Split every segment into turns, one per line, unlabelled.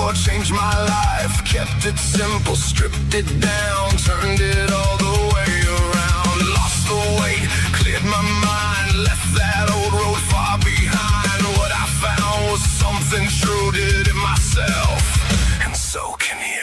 Carnivore changed my life. Kept it simple, stripped it down, turned it all the way around. Lost the weight, cleared my mind, left that old road far behind. What I found was something true, did it myself, and so can you.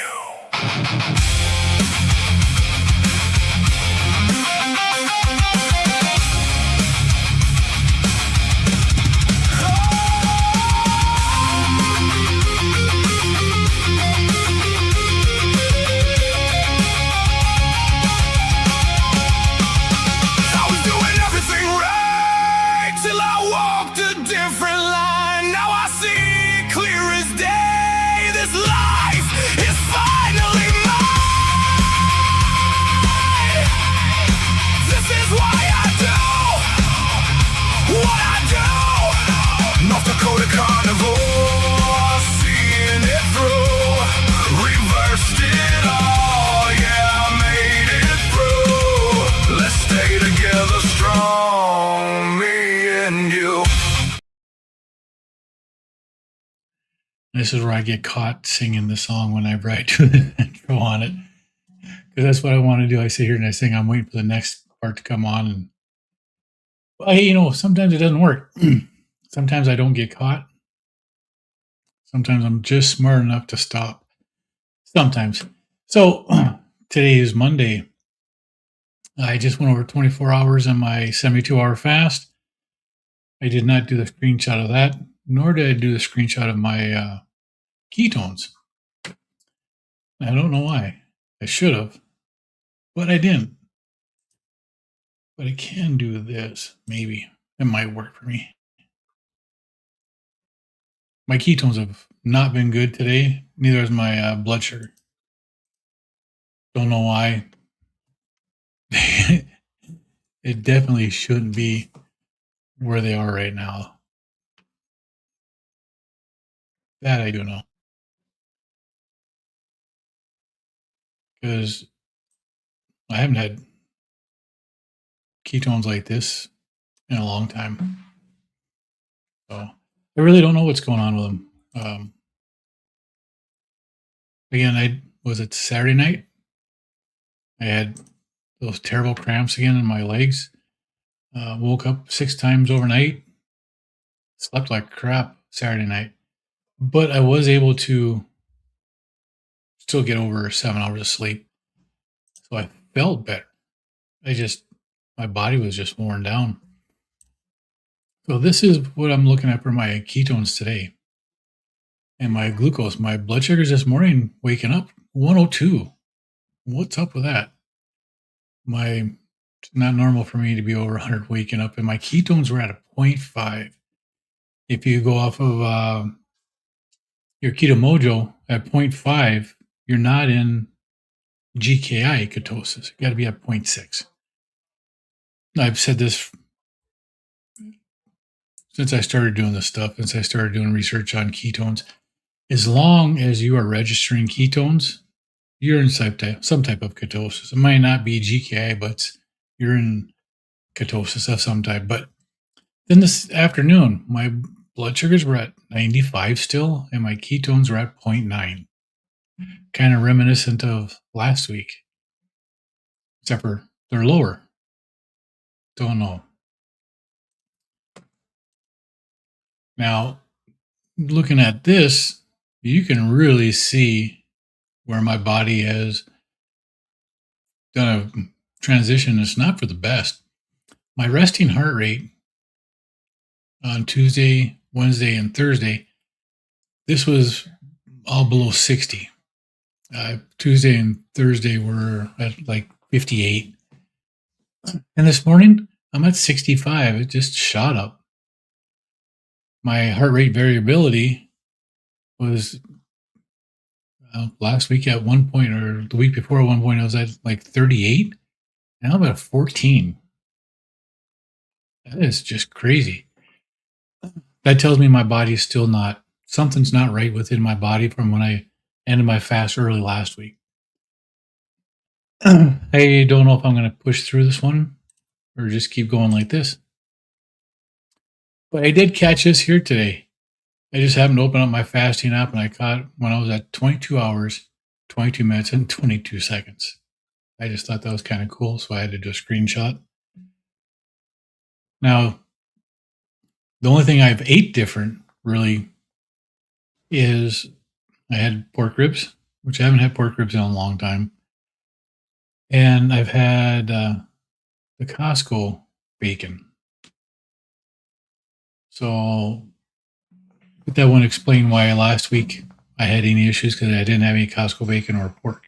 Carnivore, seeing it through, reversed it all, yeah, made it through. Let's stay together strong, me and you.
This is where I get caught singing the song whenever I do the intro on it, because that's what I want to do. I sit here and I sing. I'm waiting for the next part to come on, and sometimes it doesn't work. Sometimes I don't get caught. Sometimes I'm just smart enough to stop. Sometimes. So today is Monday. I just went over 24 hours on my 72-hour fast. I did not do the screenshot of that, nor did I do the screenshot of my ketones. I don't know why. I should have, but I didn't. But I can do this. Maybe it might work for me. My ketones have not been good today. Neither is my blood sugar. Don't know why. It definitely shouldn't be where they are right now. That I do know. Because I haven't had ketones like this in a long time. So I really don't know what's going on with them. Again, was it Saturday night? I had those terrible cramps again in my legs. Woke up 6 times overnight. Slept like crap Saturday night. But I was able to still get over 7 hours of sleep. So I felt better. My body was just worn down. So this is what I'm looking at for my ketones today. And my glucose, my blood sugars this morning, waking up, 102. What's up with that? It's not normal for me to be over 100 waking up, and my ketones were at a 0.5. If you go off of your Keto Mojo at 0.5, you're not in GKI ketosis. You got to be at 0.6. I've said this since I started doing this stuff, since I started doing research on ketones. As long as you are registering ketones, you're in some type of ketosis. It might not be GKI, but you're in ketosis of some type. But then this afternoon, my blood sugars were at 95 still, and my ketones were at 0.9. Kind of reminiscent of last week, except for they're lower. Don't know. Now, looking at this, you can really see where my body has done a transition. It's not for the best. My resting heart rate on Tuesday, Wednesday, and Thursday, this was all below 60. Tuesday and Thursday were at like 58. And this morning, I'm at 65. It just shot up. My heart rate variability was last week at one point, or the week before at one point, I was at like 38. Now I'm at 14. That is just crazy. That tells me my body's still something's not right within my body from when I ended my fast early last week. I don't know if I'm going to push through this one or just keep going like this. But I did catch this here today. I just happened to open up my fasting app and I caught when I was at 22 hours, 22 minutes, and 22 seconds. I just thought that was kind of cool, so I had to do a screenshot. Now, the only thing I've ate different really is I had pork ribs, which I haven't had pork ribs in a long time. And I've had the Costco bacon. So that wouldn't explain why last week I had any issues because I didn't have any Costco bacon or pork.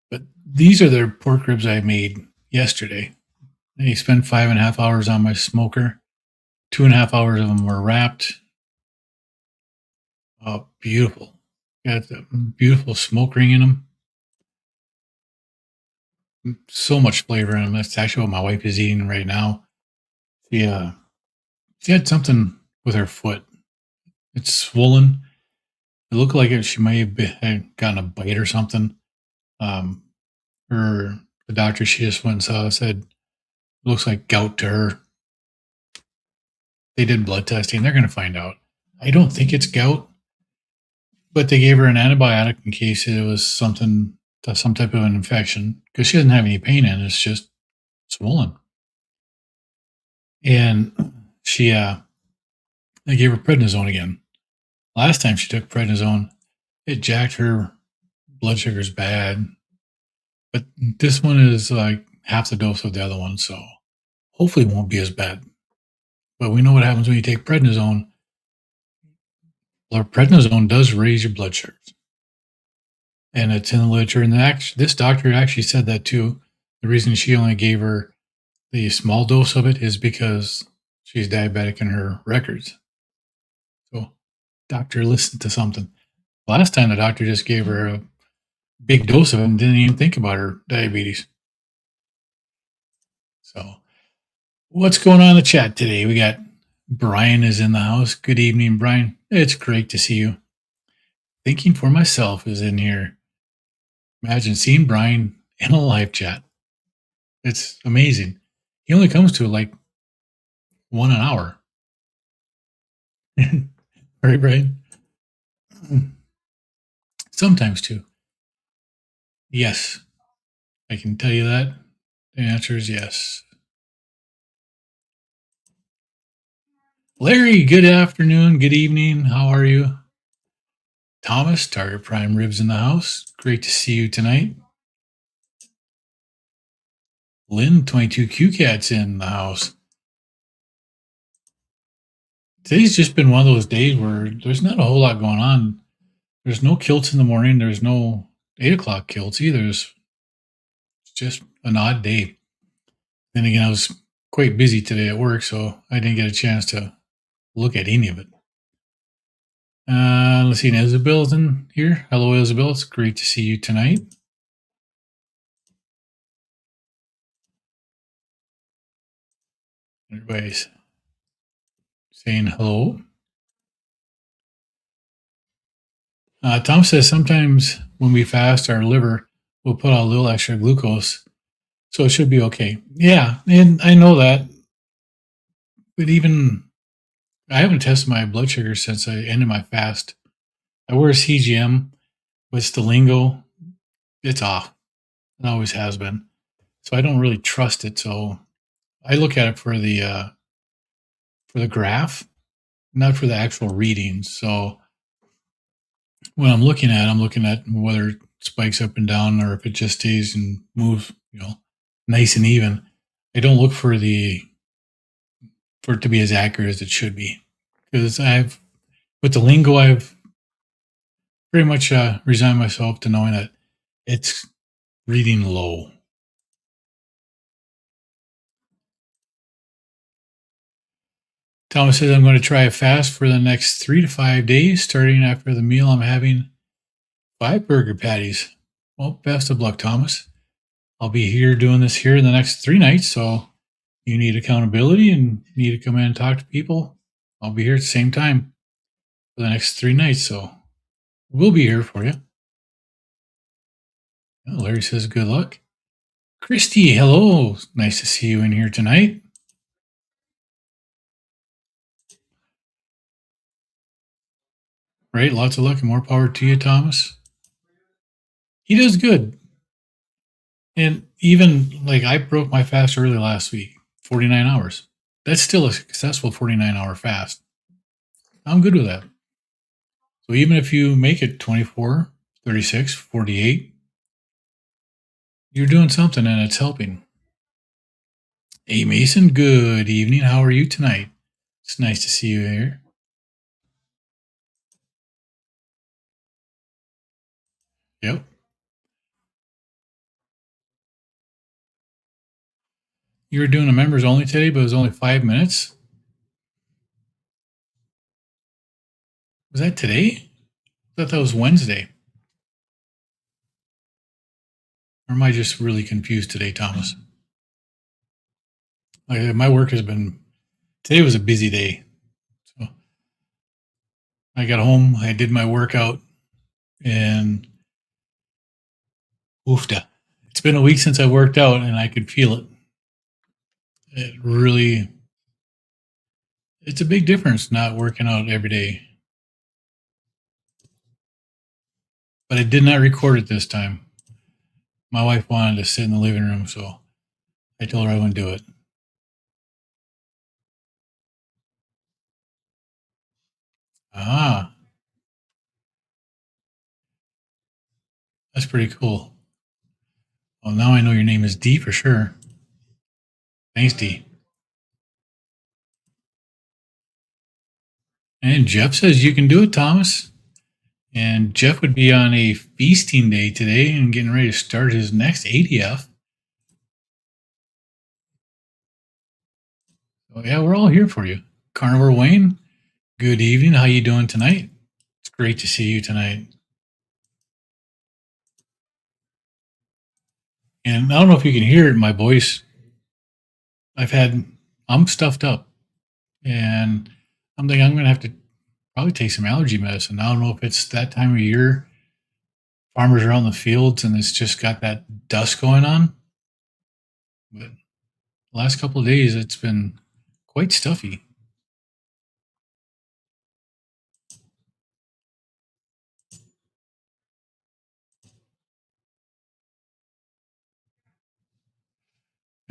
But these are the pork ribs I made yesterday. I spent 5.5 hours on my smoker. 2.5 hours of them were wrapped. Oh, beautiful. Got a beautiful smoke ring in them. So much flavor in them. That's actually what my wife is eating right now. She had something with her foot. It's swollen. It looked like she may have had gotten a bite or something. Um, the doctor she just went and saw said it looks like gout to her. They did blood testing. They're going to find out. I don't think it's gout, but they gave her an antibiotic in case it was some type of an infection because she doesn't have any pain in it. It's just swollen. And they gave her prednisone again. Last time she took prednisone, it jacked her blood sugars bad. But this one is like half the dose of the other one, so hopefully it won't be as bad. But we know what happens when you take prednisone. Well, prednisone does raise your blood sugars. And it's in the literature. And this doctor actually said that too. The reason she only gave her the small dose of it is because she's diabetic in her records. So, doctor listened to something. Last time the doctor just gave her a big dose of it and didn't even think about her diabetes. So, what's going on in the chat today? We got Brian is in the house. Good evening, Brian. It's great to see you. Thinking for myself is in here. Imagine seeing Brian in a live chat. It's amazing. He only comes to like 1 an hour. Right, Brian? Sometimes two. Yes. I can tell you that. The answer is yes. Larry, good afternoon, good evening. How are you? Thomas, Target Prime Ribs in the house. Great to see you tonight. Lynn, 22Q Cat's in the house. Today's just been one of those days where there's not a whole lot going on. There's no kilts in the morning. There's no 8 o'clock kilts either. It's just an odd day. Then again, I was quite busy today at work, so I didn't get a chance to look at any of it. Let's see, Isabel's in here. Hello, Isabel. It's great to see you tonight. Everybody's saying hello. Tom says sometimes when we fast, our liver will put out a little extra glucose, so it should be okay. Yeah, and I know that. But even I haven't tested my blood sugar since I ended my fast. I wear a CGM with Stalingo. It's off. It always has been. So I don't really trust it. So I look at it for the graph, not for the actual readings. So when I'm looking at whether it spikes up and down or if it just stays and moves, nice and even. I don't look for it to be as accurate as it should be. Because with the lingo, I've pretty much resigned myself to knowing that it's reading low. Thomas says, I'm going to try a fast for the next 3 to 5 days, starting after the meal. I'm having 5 burger patties. Well, best of luck, Thomas. I'll be here doing this here in the next 3 nights. So you need accountability and need to come in and talk to people. I'll be here at the same time for the next 3 nights. So we'll be here for you. Larry says, good luck. Christy, hello. Nice to see you in here tonight. Right? Lots of luck and more power to you, Thomas. He does good. And even like I broke my fast early last week, 49 hours. That's still a successful 49-hour fast. I'm good with that. So even if you make it 24, 36, 48, you're doing something and it's helping. Hey, Mason, good evening. How are you tonight? It's nice to see you here. Yep. You were doing a members only today, but it was only 5 minutes. Was that today? I thought that was Wednesday. Or am I just really confused today, Thomas? My work has been, today was a busy day. So I got home, I did my workout, and oofta. It's been a week since I worked out, and I could feel it. It really, it's a big difference not working out every day. But I did not record it this time. My wife wanted to sit in the living room, so I told her I wouldn't do it. Ah, that's pretty cool. Well, now I know your name is D for sure. Thanks, D. And Jeff says you can do it, Thomas. And Jeff would be on a feasting day today and getting ready to start his next ADF. So yeah, we're all here for you. Carnivore Wayne, good evening. How you doing tonight? It's great to see you tonight. And I don't know if you can hear it in my voice. I'm stuffed up, and I'm thinking I'm going to have to probably take some allergy medicine. I don't know if it's that time of year. Farmers are out in the fields, and it's just got that dust going on. But the last couple of days, it's been quite stuffy.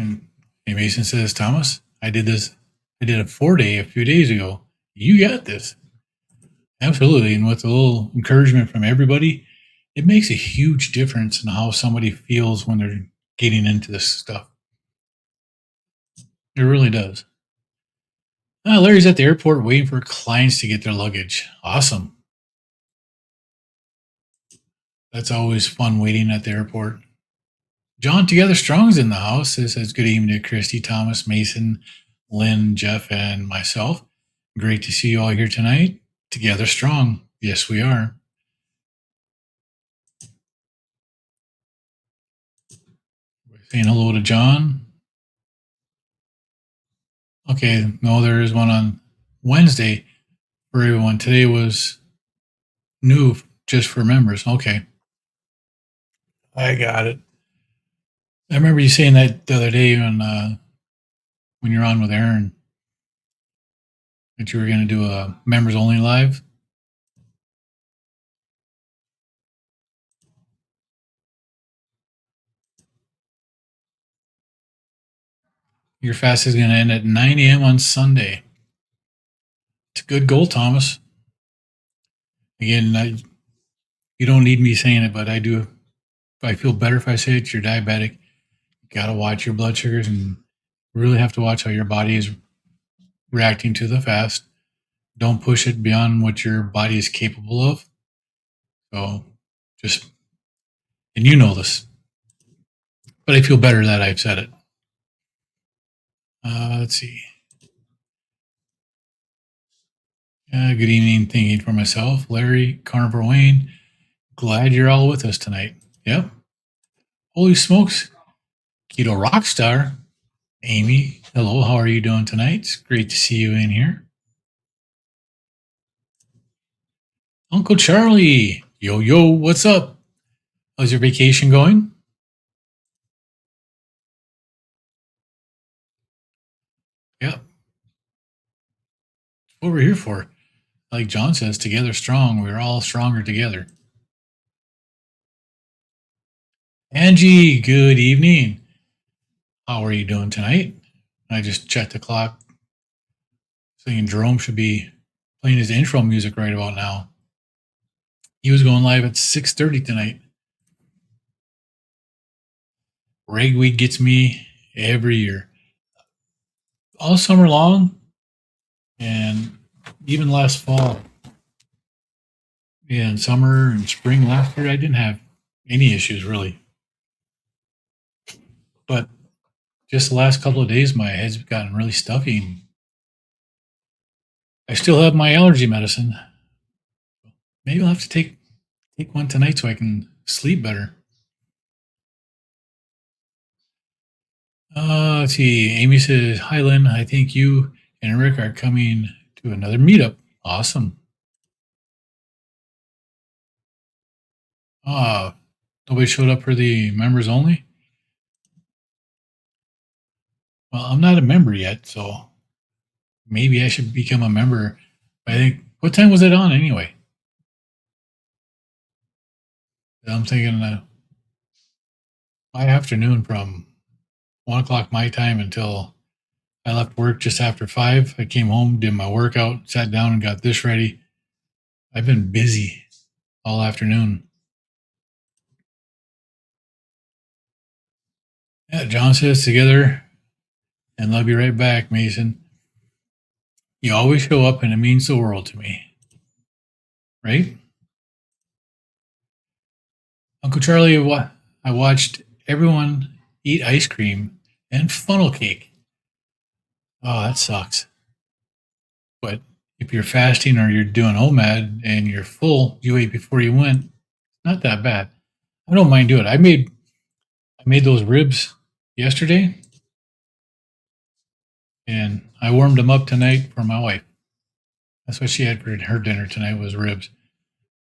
And hey, Mason says, Thomas, I did this. I did a 4-day a few days ago. You got this. Absolutely. And with a little encouragement from everybody, it makes a huge difference in how somebody feels when they're getting into this stuff. It really does. Larry's at the airport waiting for clients to get their luggage. Awesome. That's always fun waiting at the airport. John Together Strong's in the house. It says good evening to Christy, Thomas, Mason, Lynn, Jeff, and myself. Great to see you all here tonight. Together Strong. Yes, we are. Saying hello to John. Okay, no, there is one on Wednesday for everyone. Today was new just for members. Okay, I got it. I remember you saying that the other day when you're on with Aaron that you were going to do a members only live. Your fast is going to end at 9 a.m. on Sunday. It's a good goal, Thomas. Again, you don't need me saying it, but I do. I feel better if I say it. You're diabetic. You got to watch your blood sugars and really have to watch how your body is reacting to the fast. Don't push it beyond what your body is capable of. So just, and you know this, but I feel better that I've said it. Let's see. Good evening, thinking for myself. Larry, Carnivore Wayne, glad you're all with us tonight. Yep. Holy smokes. Keto Rockstar. Amy, hello, how are you doing tonight? It's great to see you in here. Uncle Charlie, yo, yo, what's up? How's your vacation going? Yep. That's what we're here for. Like John says, together strong. We're all stronger together. Angie, good evening. How are you doing tonight? I just checked the clock. Thinking Jerome should be playing his intro music right about now. He was going live at 6:30 tonight. Ragweed gets me every year. All summer long and even last fall. Yeah, in summer and spring last year, I didn't have any issues really. But just the last couple of days, my head's gotten really stuffy. I still have my allergy medicine. Maybe I'll have to take one tonight so I can sleep better. Let's see. Amy says, "Hi, Lynn. I think you and Rick are coming to another meetup. Awesome. Nobody showed up for the members only? Well, I'm not a member yet, so maybe I should become a member. I think, what time was it on anyway? I'm thinking my afternoon from 1 o'clock my time until I left work just after 5. I came home, did my workout, sat down and got this ready. I've been busy all afternoon. Yeah, John says together and love you right back, Mason. You always show up and it means the world to me. Right? Uncle Charlie, I watched everyone eat ice cream and funnel cake. Oh, that sucks. But if you're fasting or you're doing OMAD and you're full, you ate before you went, not that bad. I don't mind doing it. I made those ribs yesterday and I warmed them up tonight for my wife. That's what she had for her dinner tonight was ribs.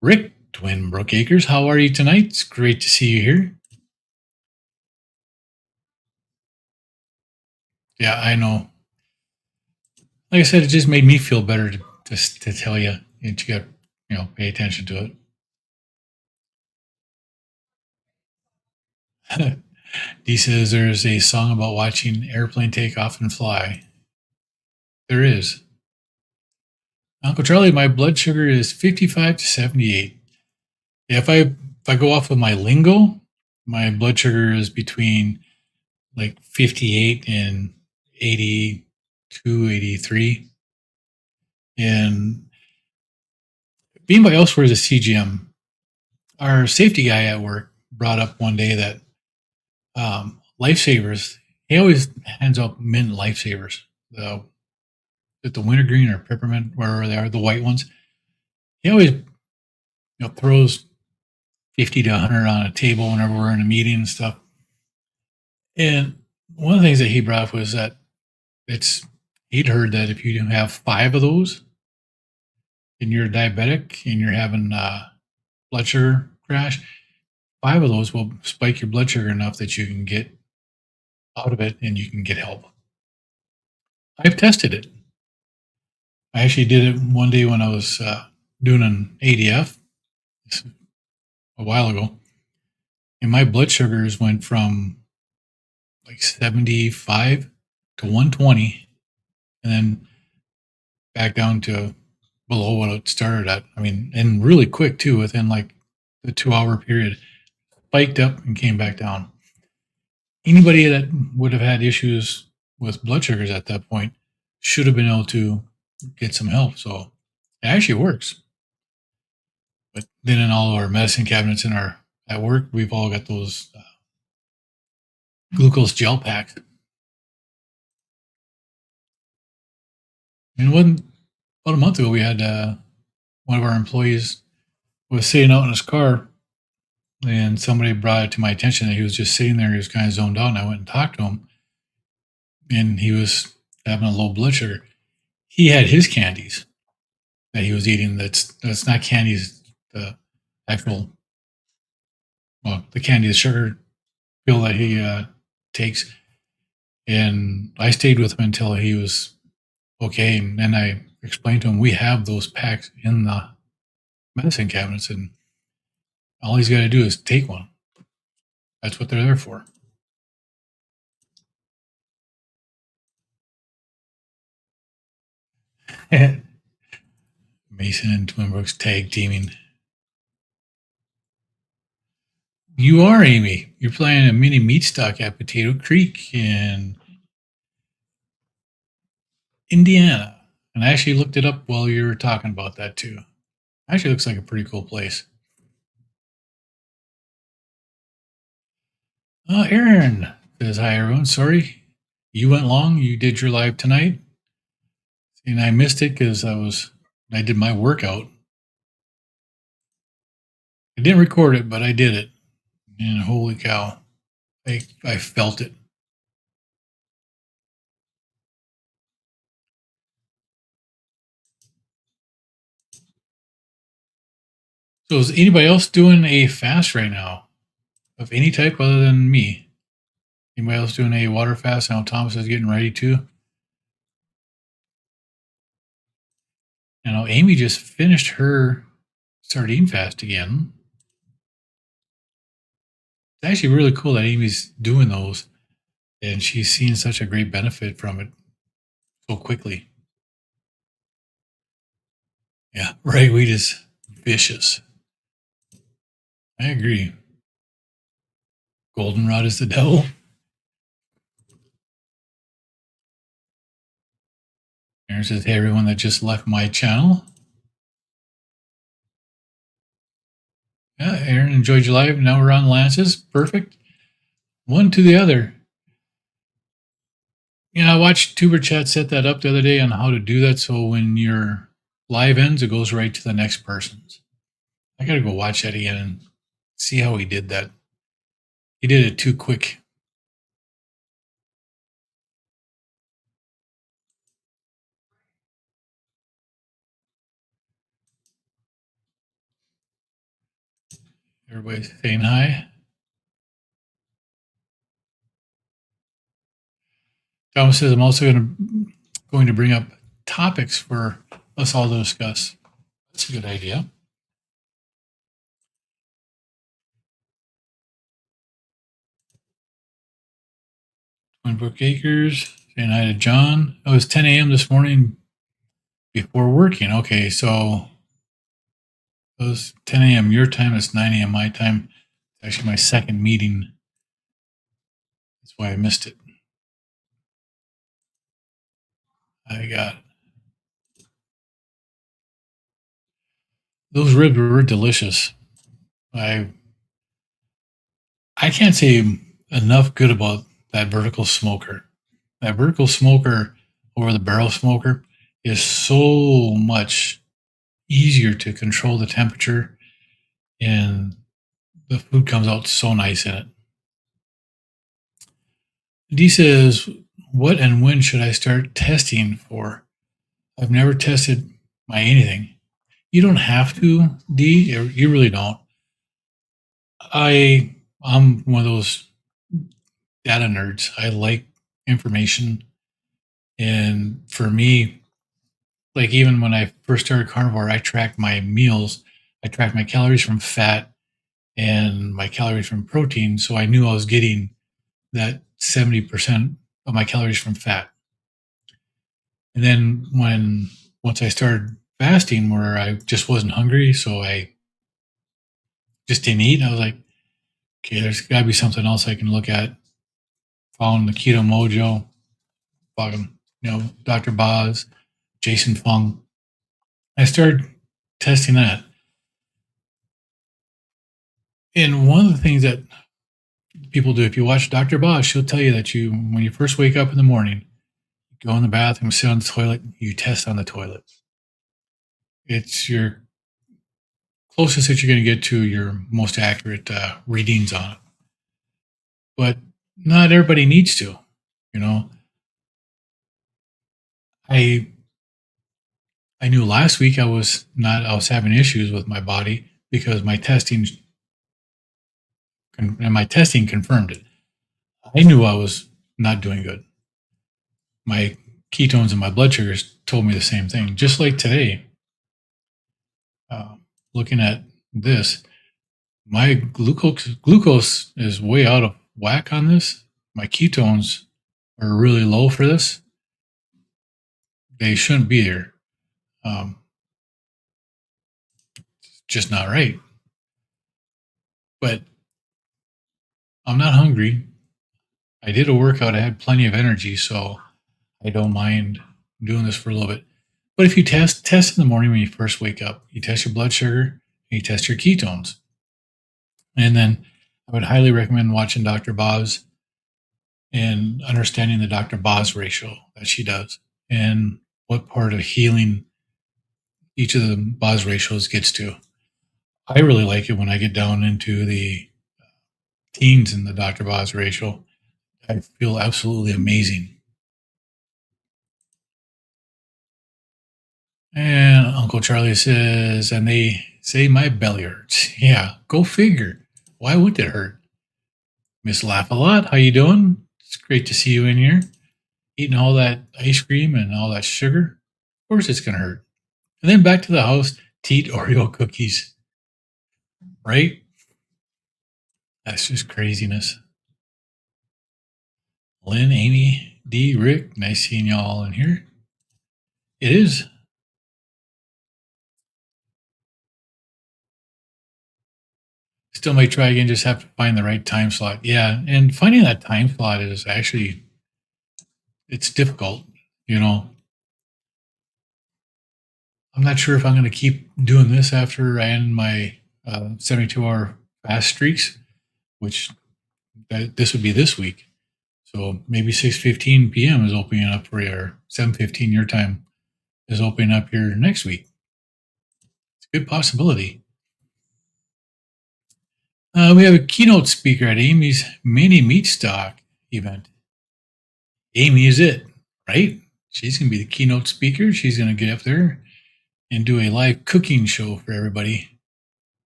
Rick Twin Brookacres, how are you tonight? It's great to see you here. Yeah, I know. Like I said, it just made me feel better to tell you that you got, pay attention to it. Dee says there's a song about watching airplane take off and fly. There is. Uncle Charlie, my blood sugar is 55 to 78. Yeah, if I go off of my lingo, my blood sugar is between like 58 and 82, 83. And being by elsewhere as a CGM, our safety guy at work brought up one day that lifesavers, he always hands out mint lifesavers, the wintergreen or peppermint, wherever they are, the white ones. He always throws 50 to 100 on a table whenever we're in a meeting and stuff. And one of the things that he brought up was that he'd heard that if you have 5 of those and you're diabetic and you're having blood sugar crash, 5 of those will spike your blood sugar enough that you can get out of it and you can get help. I've tested it. I actually did it one day when I was doing an ADF a while ago, and my blood sugars went from like 75 to 120, and then back down to below what it started at. I mean, and really quick too, within like the 2-hour period, spiked up and came back down. Anybody that would have had issues with blood sugars at that point should have been able to get some help. So it actually works. But then in all of our medicine cabinets at work, we've all got those glucose gel packs. And about a month ago, we had one of our employees was sitting out in his car, and somebody brought it to my attention that he was just sitting there. He was kind of zoned out, and I went and talked to him, and he was having a low blood sugar. He had his candies that he was eating. That's not candies. The actual, the candy, the sugar pill that he takes. And I stayed with him until he was okay. And then I explain to him we have those packs in the medicine cabinets, and all he's got to do is take one. That's what they're there for. Mason and Twin Brooks tag teaming. You are, Amy. You're playing a mini meat stock at Potato Creek in Indiana. And I actually looked it up while you were talking about that too. Actually looks like a pretty cool place. Aaron says, hi everyone. Sorry you went long. You did your live tonight. And I missed it because I did my workout. I didn't record it, but I did it. And holy cow, I felt it. So is anybody else doing a fast right now of any type other than me? Anybody else doing a water fast? I know Thomas is getting ready to. You know, Amy just finished her sardine fast again. It's actually really cool that Amy's doing those, and she's seeing such a great benefit from it so quickly. Yeah, ragweed is vicious. I agree. Goldenrod is the devil. Aaron says, hey, everyone that just left my channel. Yeah, Aaron, enjoyed your live. Now we're on Lance's. Perfect. One to the other. Yeah, I watched Tuber Chat set that up the other day on how to do that. So when your live ends, it goes right to the next person's. I got to go watch that again and see how he did that. He did it too quick. Everybody's saying hi. Thomas says, I'm also going to bring up topics for us all to discuss. That's a good idea. Twinbrook Acres, saying hi to John. Oh, it was 10 a.m. this morning before working. Okay, so it was 10 a.m. your time. It's 9 a.m. my time. It's actually my second meeting. That's why I missed it. I got it. Those ribs were delicious. I can't say enough good about that vertical smoker. That vertical smoker over the barrel smoker is so much easier to control the temperature, and the food comes out so nice in it. D says, what and when should I start testing for? I've never tested my anything. You don't have to, D. You really don't. I'm one of those data nerds. I like information. And for me, like even when I first started Carnivore, I tracked my meals. I tracked my calories from fat and my calories from protein. So I knew I was getting that 70% of my calories from fat. And then once I started fasting where I just wasn't hungry, so I just didn't eat, I was like, okay, there's got to be something else I can look at. Found the Keto Mojo, fucking, Dr. Boz, Jason Fung. I started testing that. And one of the things that people do, if you watch Dr. Boz, she'll tell you that when you first wake up in the morning, go in the bathroom, sit on the toilet, you test on the toilet. It's your closest that you're going to get to your most accurate readings on it. But not everybody needs to, I knew last week I was having issues with my body because my testing confirmed it. I knew I was not doing good. My ketones in my blood sugars told me the same thing. Just like today, looking at this, my glucose is way out of whack on this. My ketones are really low for this. They shouldn't be there. Just not right. But I'm not hungry. I did a workout. I had plenty of energy, so I don't mind doing this for a little bit. But if you test in the morning when you first wake up, you test your blood sugar, and you test your ketones. And then I would highly recommend watching Dr. Boz and understanding the Dr. Boz ratio that she does and what part of healing each of the Boz ratios gets to. I really like it when I get down into the teens in the Dr. Boz ratio. I feel absolutely amazing. And Uncle Charlie says, and they say my belly hurts. Yeah, go figure. Why would it hurt? Miss Laugh a Lot, how you doing? It's great to see you in here. Eating all that ice cream and all that sugar. Of course it's going to hurt. And then back to the house to eat Oreo cookies. Right? That's just craziness. Lynn, Amy, D, Rick, nice seeing y'all in here. It is. Still might try again, just have to find the right time slot. Yeah, and finding that time slot is actually, it's difficult, you know. I'm not sure if I'm going to keep doing this after I end my 72-hour fast streaks, which this would be this week. So maybe 6:15 p.m. is opening up for you, or 7:15 your time is opening up here next week. It's a good possibility. We have a keynote speaker at Amy's mini meat stock event. Amy is it, right? She's going to be the keynote speaker. She's going to get up there and do a live cooking show for everybody.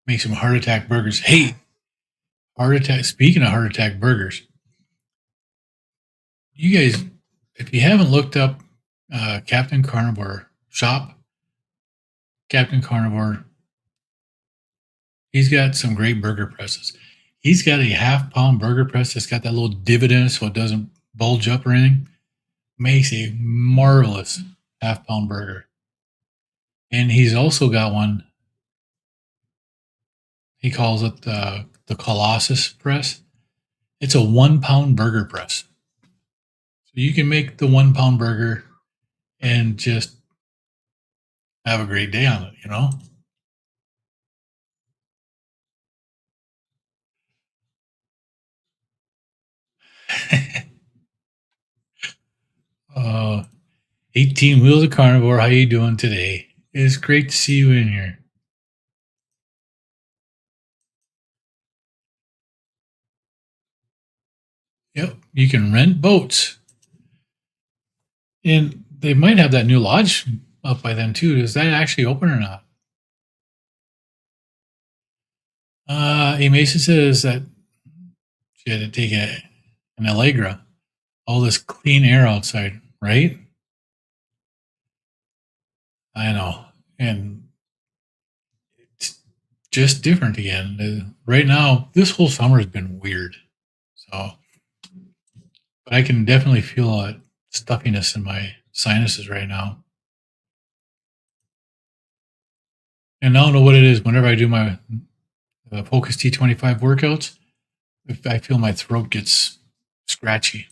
Make some heart attack burgers. Hey, heart attack. Speaking of heart attack burgers, you guys, if you haven't looked up Captain Carnivore shop, Captain Carnivore, he's got some great burger presses. He's got a half-pound burger press that's got that little divot in it so it doesn't bulge up or anything. Makes a marvelous half-pound burger. And he's also got one, he calls it the Colossus press. It's a 1-pound burger press. So you can make the 1-pound burger and just have a great day on it, you know? 18 Wheels of Carnivore, how you doing today? It's great to see you in here. Yep, you can rent boats. And they might have that new lodge up by then too. Is that actually open or not? A Mason says that she had to take an Allegra. All this clean air outside, right? I know. And it's just different again. Right now, this whole summer has been weird. So, but I can definitely feel a stuffiness in my sinuses right now. And I don't know what it is. Whenever I do my Focus T25 workouts, if I feel my throat gets scratchy.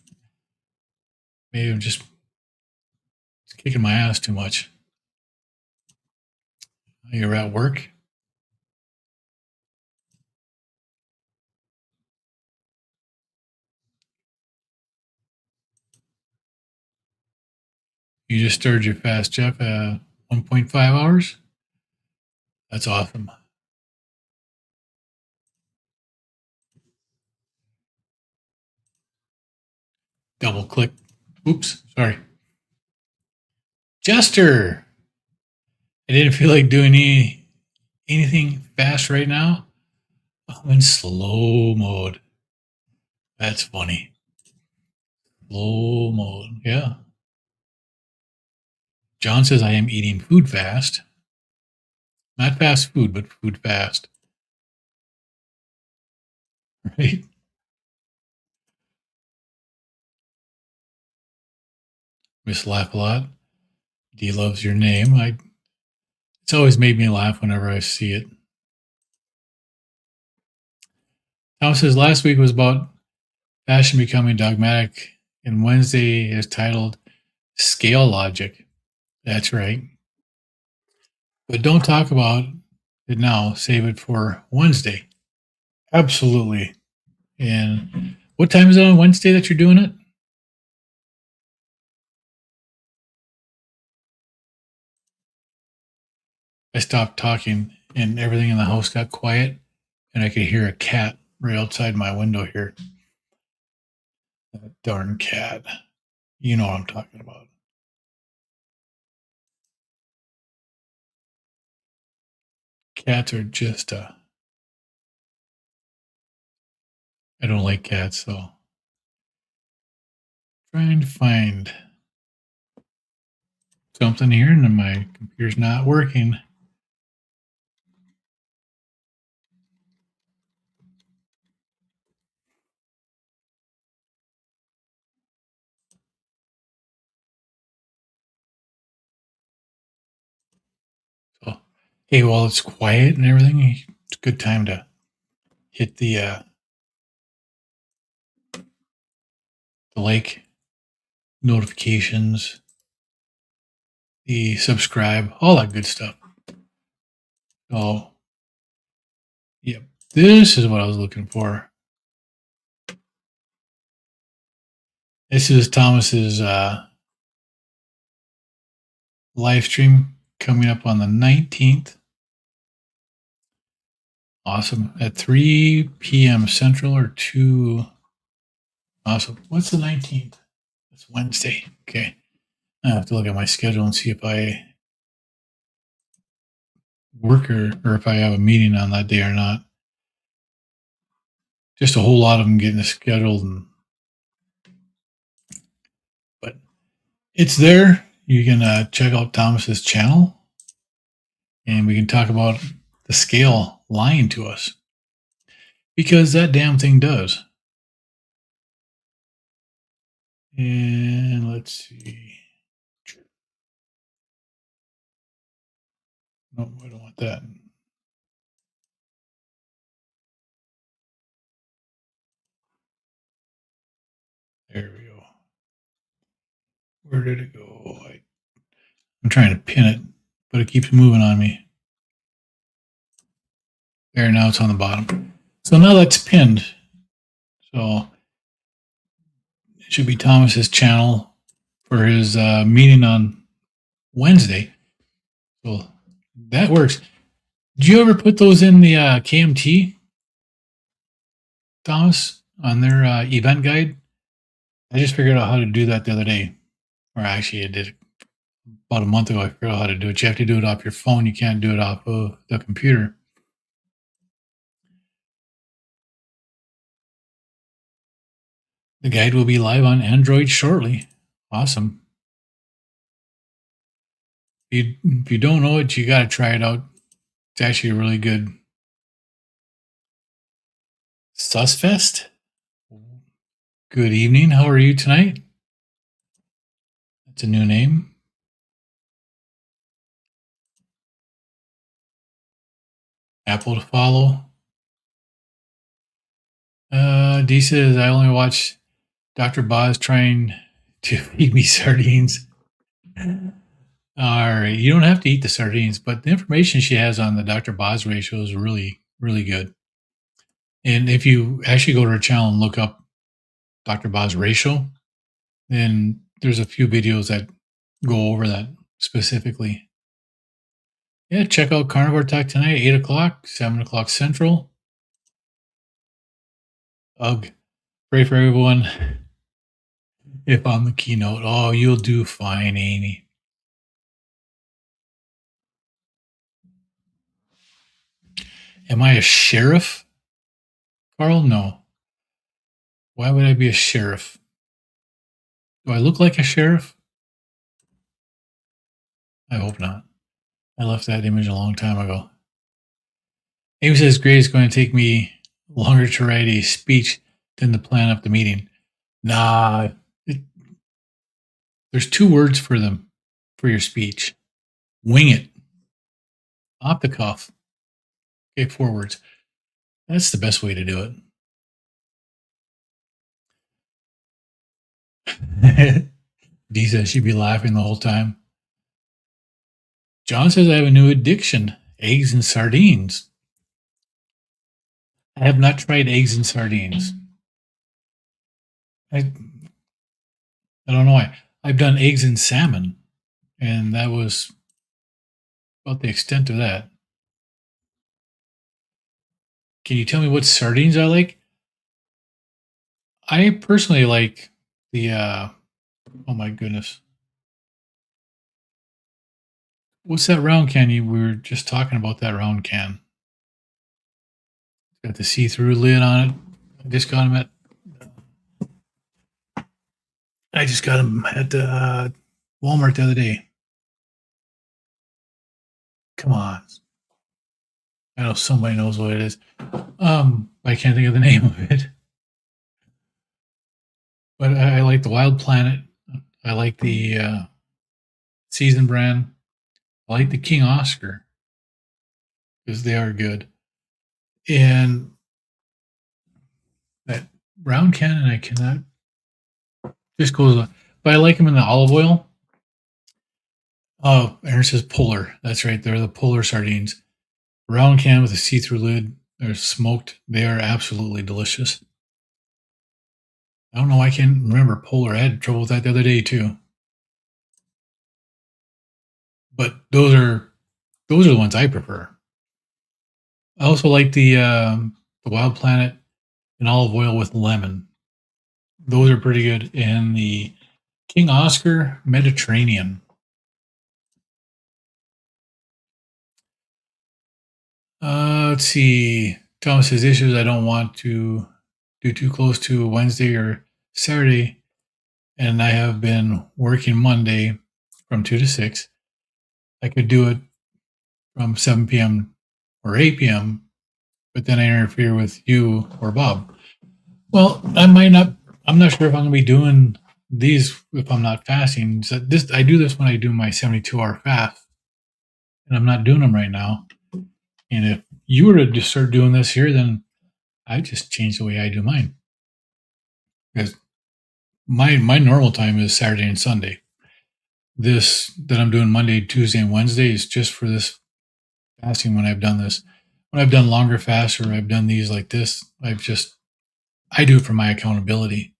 Maybe I'm just kicking my ass too much. You're at work? You just started your fast, Jeff, 1.5 hours? That's awesome. Double click. Oops, sorry. Jester! I didn't feel like doing anything fast right now. I'm in slow mode. That's funny. Low mode. Yeah. John says I am eating food fast. Not fast food, but food fast. Right? Miss Laugh a lot. D loves your name. It's always made me laugh whenever I see it. Thomas says last week was about fashion becoming dogmatic, and Wednesday is titled Scale Logic. That's right. But don't talk about it now. Save it for Wednesday. Absolutely. And what time is it on Wednesday that you're doing it? I stopped talking and everything in the house got quiet, and I could hear a cat right outside my window here. That darn cat. You know what I'm talking about. Cats are just, I don't like cats, so trying to find something here, and then my computer's not working. So, hey, while it's quiet and everything, it's a good time to hit the like notifications, the subscribe, all that good stuff. So, yep, this is what I was looking for. This is Thomas's live stream coming up on the 19th. Awesome. At 3 p.m. Central or 2. Awesome. What's the 19th? It's Wednesday. Okay. I have to look at my schedule and see if I work or if I have a meeting on that day or not. Just a whole lot of them getting scheduled, but it's there. You can check out Thomas's channel, and we can talk about the scale lying to us, because that damn thing does. And let's see. No, I don't want that. There we go. Where did it go? I'm trying to pin it, but it keeps moving on me. There, now it's on the bottom. So now that's pinned. So it should be Thomas's channel for his meeting on Wednesday. So that works. Do you ever put those in the KMT, Thomas, on their event guide? I just figured out how to do that the other day. Or actually, I did it about a month ago. I figured out how to do it. You have to do it off your phone. You can't do it off of the computer. The guide will be live on Android shortly. Awesome. If you don't know it, you got to try it out. It's actually really good. Susfest? Good evening. How are you tonight? That's a new name. Apple to follow. D says, I only watch Dr. Boz trying to feed me sardines. All right. You don't have to eat the sardines, but the information she has on the Dr. Boz ratio is really, really good. And if you actually go to her channel and look up Dr. Boz ratio, then there's a few videos that go over that specifically. Yeah, check out Carnivore Talk tonight, 8 o'clock, 7 o'clock Central. Ugh. Pray for everyone. If I'm the keynote, oh, you'll do fine, Amy. Am I a sheriff, Carl? No. Why would I be a sheriff? Do I look like a sheriff? I hope not. I left that image a long time ago. Amy says, great, it's going to take me longer to write a speech than to plan up the meeting. Nah, there's 2 words for them for your speech. Wing it. Off the cuff. Okay, 4 words. That's the best way to do it. Dee says she'd be laughing the whole time. John says I have a new addiction, eggs and sardines. I have not tried eggs and sardines. I don't know why. I've done eggs and salmon, and that was about the extent of that. Can you tell me what sardines I like? I personally like the oh my goodness. What's that round can we were just talking about that round can? Got the see-through lid on it. I just got them at Walmart the other day. Come on. I know somebody knows what it is. I can't think of the name of it. But I like the Wild Planet. I like the Season brand. I like the King Oscar because they are good. And that round can, and I cannot just goes. But I like them in the olive oil. Oh, Aaron says Polar. That's right. They're the Polar sardines. Round can with a see-through lid. They're smoked. They are absolutely delicious. I don't know. I can't remember Polar. I had trouble with that the other day too. But those are the ones I prefer. I also like the Wild Planet in olive oil with lemon. Those are pretty good. And the King Oscar Mediterranean. Let's see. Thomas has issues. I don't want to do too close to Wednesday or Saturday. And I have been working Monday from 2 to 6. I could do it from 7 p.m. or 8 p.m., but then I interfere with you or Bob. Well, I'm not sure if I'm going to be doing these if I'm not fasting. So I do this when I do my 72-hour fast, and I'm not doing them right now. And if you were to just start doing this here, then I just change the way I do mine. Because my normal time is Saturday and Sunday. This that I'm doing Monday, Tuesday, and Wednesday is just for this fasting when I've done this. When I've done longer fasts or I've done these like this, I do it for my accountability.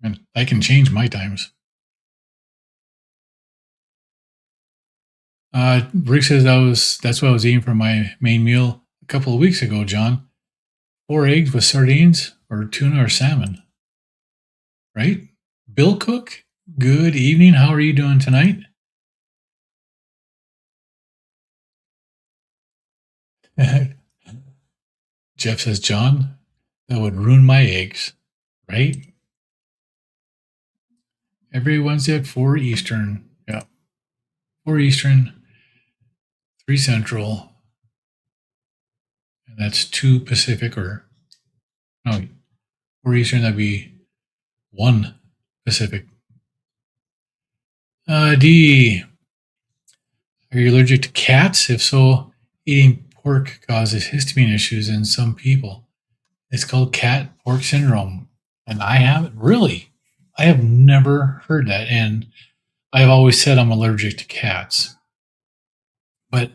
And I can change my times. Rick says that's what I was eating for my main meal a couple of weeks ago, John. 4 eggs with sardines or tuna or salmon. Right? Bill Cook, good evening. How are you doing tonight? Jeff says, John, that would ruin my eggs, right? Every Wednesday at 4 Eastern. Yeah. 4 Eastern, 3 Central. And that's 2 Pacific or, no, 4 Eastern, that'd be 1 Pacific. D, are you allergic to cats? If so, eating pork causes histamine issues in some people. It's called cat pork syndrome. And I have never heard that. And I've always said I'm allergic to cats. But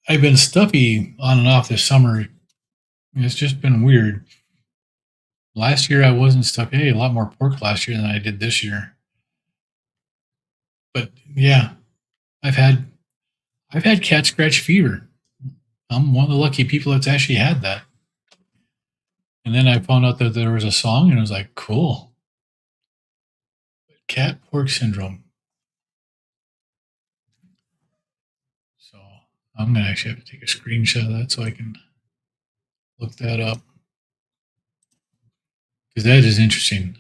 I've been stuffy on and off this summer. It's just been weird. Last year I wasn't stuffy. I ate a lot more pork last year than I did this year. But yeah, I've had cat scratch fever. I'm one of the lucky people that's actually had that. And then I found out that there was a song, and I was like, cool. Cat pork syndrome. So I'm going to actually have to take a screenshot of that so I can look that up. Because that is interesting.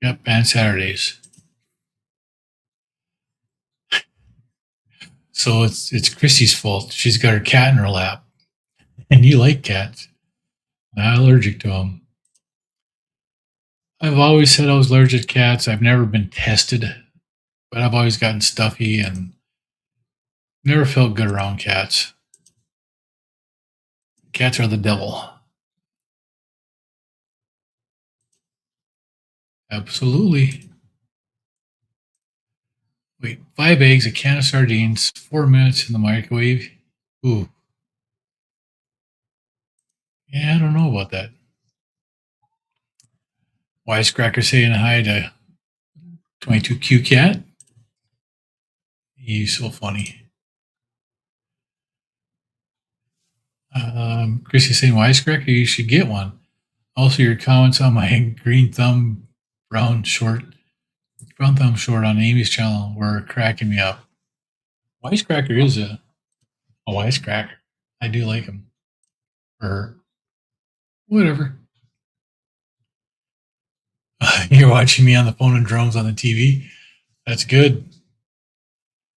Yep, and Saturdays. So it's Chrissy's fault. She's got her cat in her lap, and you like cats. Not allergic to them. I've always said I was allergic to cats. I've never been tested, but I've always gotten stuffy and never felt good around cats. Cats are the devil. Absolutely. Wait, 5 eggs, a can of sardines, 4 minutes in the microwave. Ooh. Yeah, I don't know about that. Wisecracker saying hi to 22Q Cat. He's so funny. Chrissy saying, Wisecracker, you should get one. Also, your comments on my brown thumb short on Amy's channel were cracking me up. Wisecracker is a wisecracker. I do like him. Or whatever. You're watching me on the phone and drums on the TV. That's good.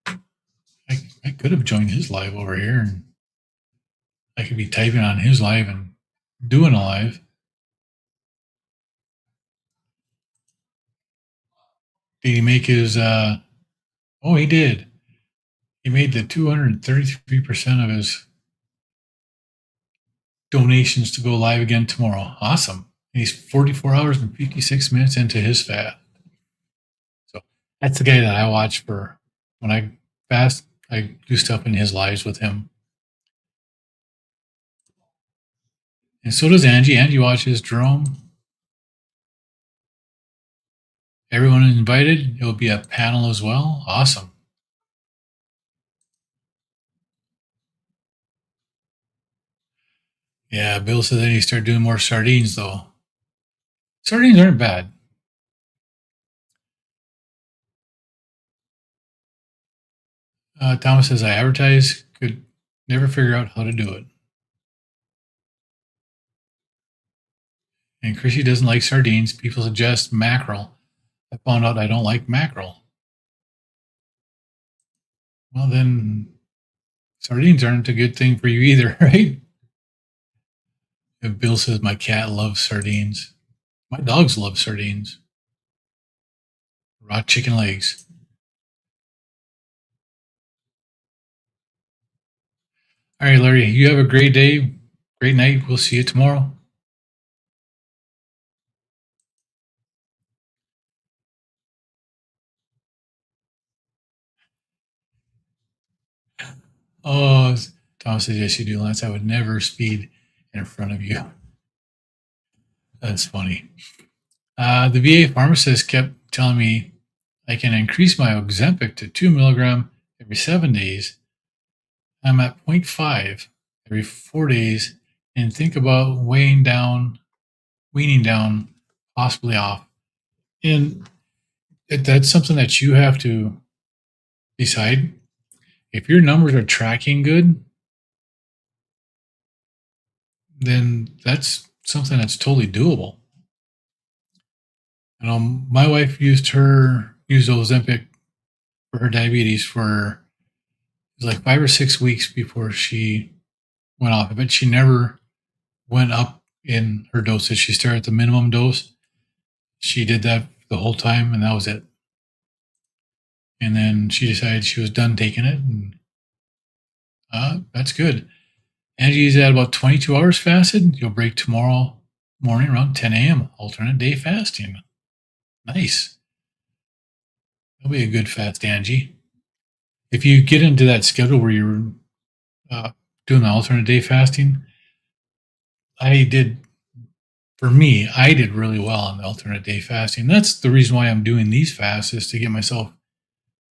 I could have joined his live over here and I could be typing on his live and doing a live. Did he make his oh, he did. He made the 233% of his donations to go live again tomorrow. Awesome. And he's 44 hours and 56 minutes into his fast. So that's the guy that I watch for when I fast. I do stuff in his lives with him. And so does Angie. Angie watches Jerome. Everyone is invited. It will be a panel as well. Awesome. Yeah, Bill said that he started doing more sardines, though. Sardines aren't bad. Thomas says, I advertise, could never figure out how to do it. And Chrissy doesn't like sardines. People suggest mackerel. I found out I don't like mackerel. Well, then sardines aren't a good thing for you either, right? And Bill says, my cat loves sardines. My dogs love sardines. Raw chicken legs. All right, Larry, you have a great day, great night. We'll see you tomorrow. Oh, Thomas says, yes, you do, Lance. I would never speed in front of you. That's funny. The VA pharmacist kept telling me I can increase my Ozempic to 2 milligram every 7 days. I'm at 0.5 every 4 days and think about weaning down, possibly off. And that's something that you have to decide. If your numbers are tracking good, then that's something that's totally doable. You know, my wife used Ozempic for her diabetes for it was like 5 or 6 weeks before she went off of it. She never went up in her dosage. She started at the minimum dose. She did that the whole time, and that was it. And then she decided she was done taking it, and that's good. Angie's at about 22 hours fasted. You'll break tomorrow morning around 10 a.m. Alternate day fasting. Nice. That'll be a good fast, Angie. If you get into that schedule where you're doing the alternate day fasting, I did really well on the alternate day fasting. That's the reason why I'm doing these fasts, is to get myself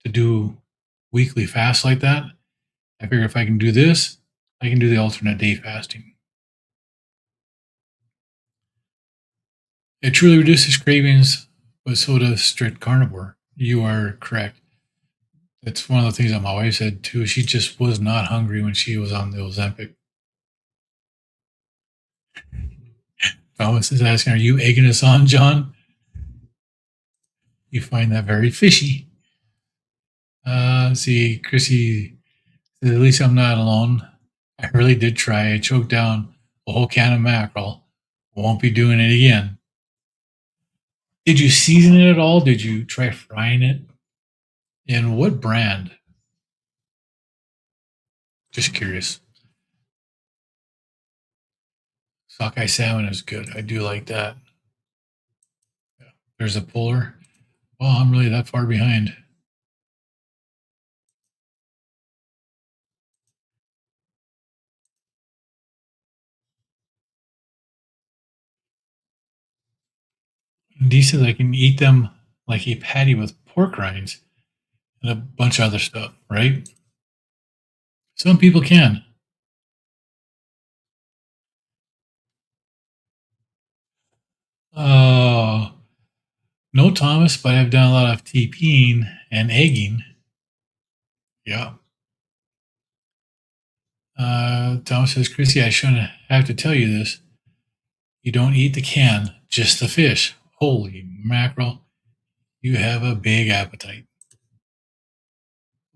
to do weekly fasts like that. I figure if I can do this, I can do the alternate day fasting. It truly reduces cravings, but so does strict carnivore. You are correct. That's one of the things that my wife said too. She just was not hungry when she was on the Ozempic. Thomas is asking, are you egging us on, John? You find that very fishy. See, Chrissy, at least I'm not alone. I really did try. I choked down a whole can of mackerel. Won't be doing it again. Did you season it at all? Did you try frying it? And what brand? Just curious. Sockeye salmon is good. I do like that. There's a puller. Well, I'm really that far behind. Dee says I can eat them like a patty with pork rinds and a bunch of other stuff, right? Some people can. Uh, no, Thomas, but I've done a lot of TPing and egging. Yeah. Thomas says, Chrissy, I shouldn't have to tell you this. You don't eat the can, just the fish. Holy mackerel. You have a big appetite.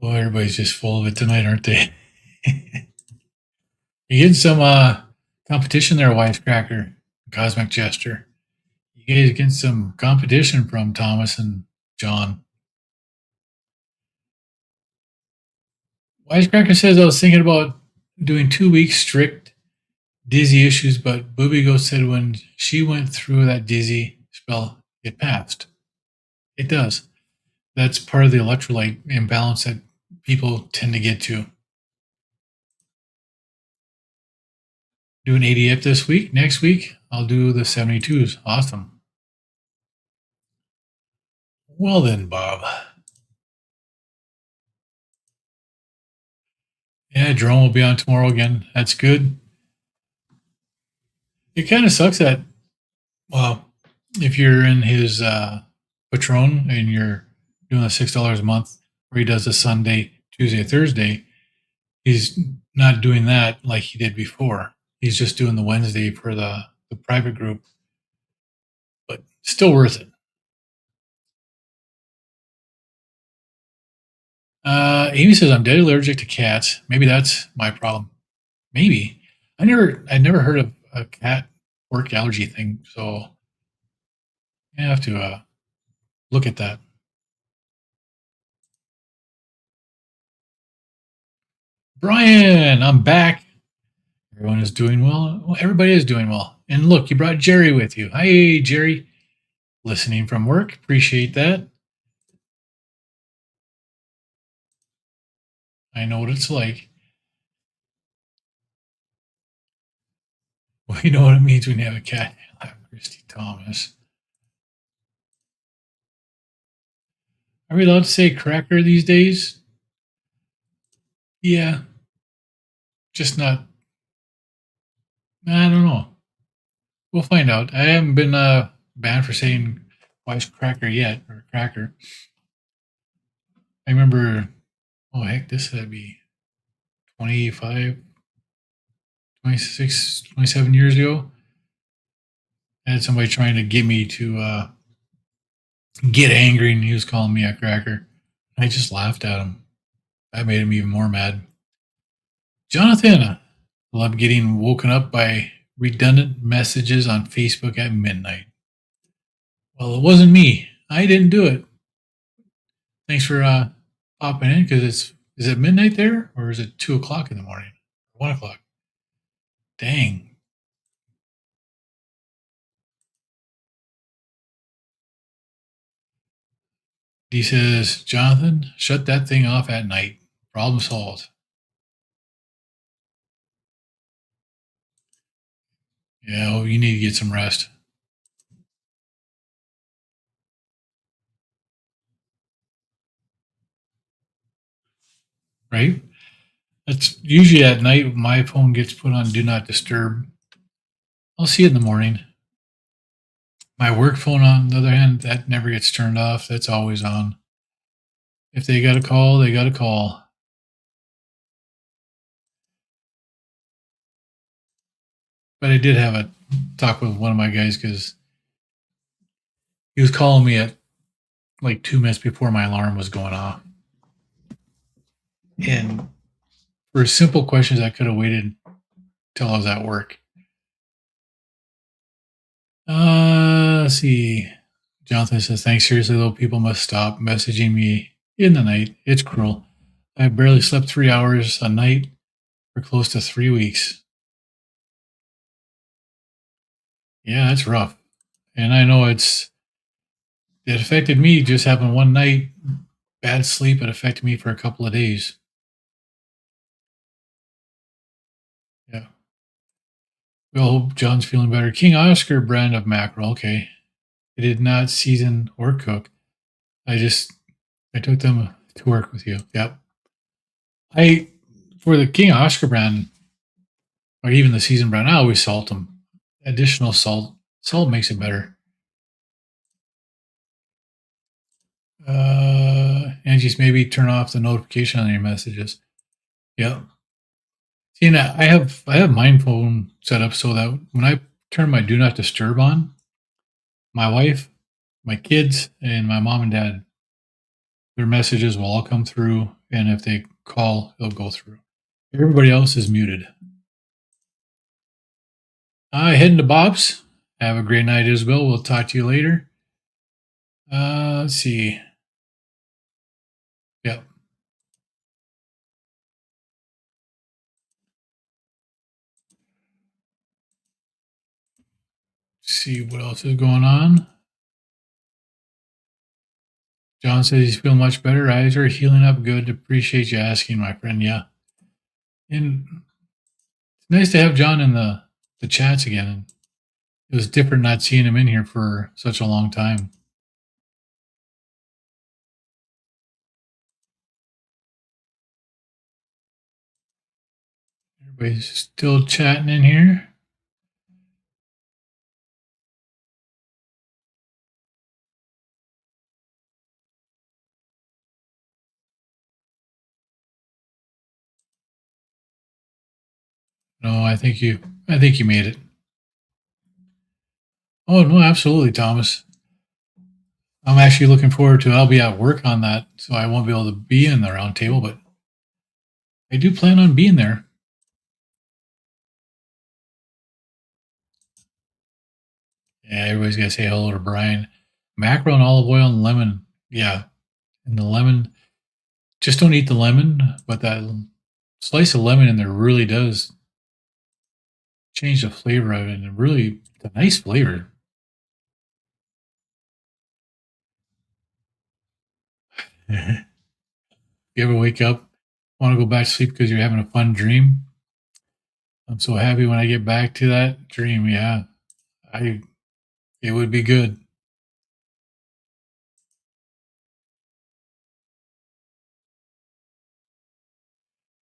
Well, everybody's just full of it tonight, aren't they? You getting some competition there, Wisecracker, Cosmic Jester. You guys getting some competition from Thomas and John. Wisecracker says I was thinking about doing 2 weeks strict dizzy issues, but Booby Ghost said when she went through that dizzy spell, it passed. It does. That's part of the electrolyte imbalance that people tend to get to. Do an 80 this week. Next week, I'll do the 72s. Awesome. Well then, Bob. Yeah, Jerome will be on tomorrow again. That's good. It kind of sucks that, well, if you're in his Patron and you're doing the $6 a month, where he does a Sunday, Tuesday, Thursday, he's not doing that like he did before. He's just doing the Wednesday for the private group, but still worth it. Amy says I'm dead allergic to cats. Maybe that's my problem. Maybe I never heard of a cat work allergy thing, so I have to look at that. Brian, I'm back. Everyone is doing well. Well, everybody is doing well. And look, you brought Jerry with you. Hi, Jerry. Listening from work. Appreciate that. I know what it's like. Well, you know what it means when you have a cat. Christy Thomas. Are we allowed to say cracker these days? Yeah. Just not. I don't know. We'll find out. I haven't been banned for saying cracker yet, or cracker. I remember, oh heck, this had to be 25, 26, 27 years ago. I had somebody trying to get me to get angry, and he was calling me a cracker. I just laughed at him. That made him even more mad. Jonathan, love getting woken up by redundant messages on Facebook at midnight. Well, it wasn't me. I didn't do it. Thanks for popping in, because is it midnight there, or is it 2 o'clock in the morning? 1 o'clock. Dang. He says, Jonathan, shut that thing off at night. Problem solved. Yeah, well, you need to get some rest. Right? That's usually at night. My phone gets put on do not disturb. I'll see it in the morning. My work phone, on the other hand, that never gets turned off. That's always on. If they got a call, they got a call. But I did have a talk with one of my guys, because he was calling me at like 2 minutes before my alarm was going off. And for simple questions, I could have waited till I was at work. Let's see. Jonathan says, thanks. Seriously, though, people must stop messaging me in the night. It's cruel. I barely slept 3 hours a night for close to 3 weeks. Yeah, that's rough. And I know it affected me just having one night bad sleep. It affected me for a couple of days. Yeah. We all hope John's feeling better. King Oscar brand of mackerel. Okay. I did not season or cook. I took them to work with you. Yep. For the King Oscar brand, or even the seasoned brand, I always salt them. Additional salt. Salt makes it better. Angie's maybe turn off the notification on your messages. Yep. See, now I have my phone set up so that when I turn my do not disturb on, my wife, my kids, and my mom and dad, their messages will all come through, and if they call, it'll go through. Everybody else is muted. Heading to Bob's. Have a great night, Isabel. We'll talk to you later. Let's see. Yep. See what else is going on. John says he's feeling much better. Eyes are healing up good. Appreciate you asking, my friend. Yeah. And it's nice to have John in the chats again. It was different not seeing him in here for such a long time. Everybody's still chatting in here. No, I think you made it. Oh no, absolutely, Thomas. I'm actually looking forward to it. I'll be at work on that, so I won't be able to be in the round table, but I do plan on being there. Yeah, everybody's got to say hello to Brian. Mackerel and olive oil and lemon. Yeah, and the lemon. Just don't eat the lemon, but that slice of lemon in there really does change the flavor of it, and really, it's a nice flavor. You ever wake up, want to go back to sleep because you're having a fun dream? I'm so happy when I get back to that dream. Yeah, it would be good.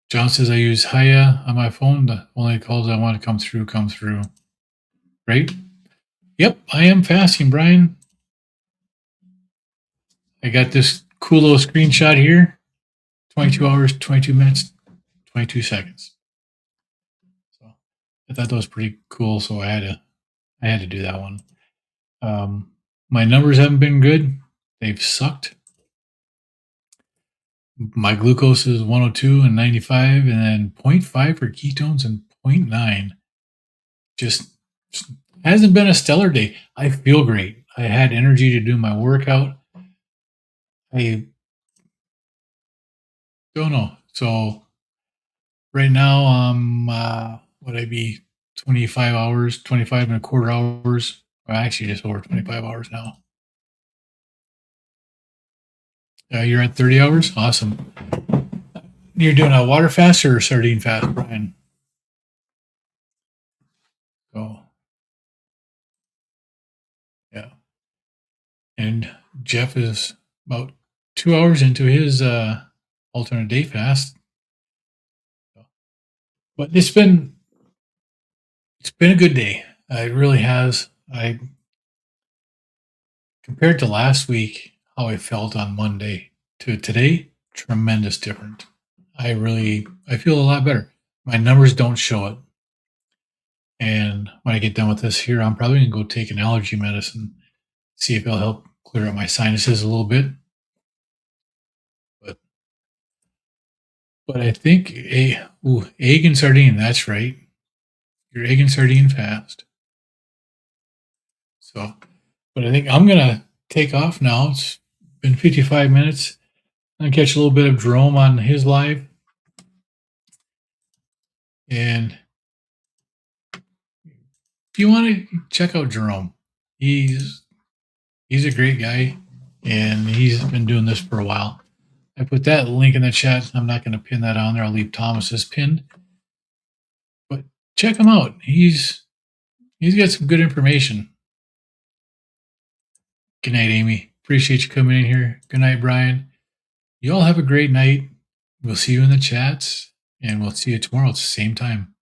John says I use Haya on my phone. The only calls I want to come through. Right? Yep, I am fasting, Brian. I got this cool little screenshot here. 22 hours, 22 minutes, 22 seconds. So I thought that was pretty cool. So I had to do that one. My numbers haven't been good. They've sucked. My glucose is 102 and 95, and then 0.5 for ketones and 0.9. Just hasn't been a stellar day. I feel great. I had energy to do my workout. I don't know. So right now, would I be 25 hours, 25 and a quarter hours? Well, actually, just over 25 hours now. You're at 30 hours? Awesome. You're doing a water fast or a sardine fast, Brian? So, yeah. And Jeff is about 2 hours into his alternate day fast. But it's been a good day. It really has. I compared to last week, how I felt on Monday to today, tremendous different. I feel a lot better. My numbers don't show it. And when I get done with this here, I'm probably gonna go take an allergy medicine, see if it'll help clear up my sinuses a little bit. But I think egg and sardine. That's right. Your egg and sardine fast. So, but I think I'm gonna take off now. It's been 55 minutes. I'm gonna catch a little bit of Jerome on his live, and if you want to check out Jerome, he's a great guy, and he's been doing this for a while. I put that link in the chat. I'm not going to pin that on there. I'll leave Thomas's pinned, but check him out. He's got some good information. Good night, Amy. Appreciate you coming in here. Good night, Brian. You all have a great night. We'll see you in the chats, and we'll see you tomorrow at the same time.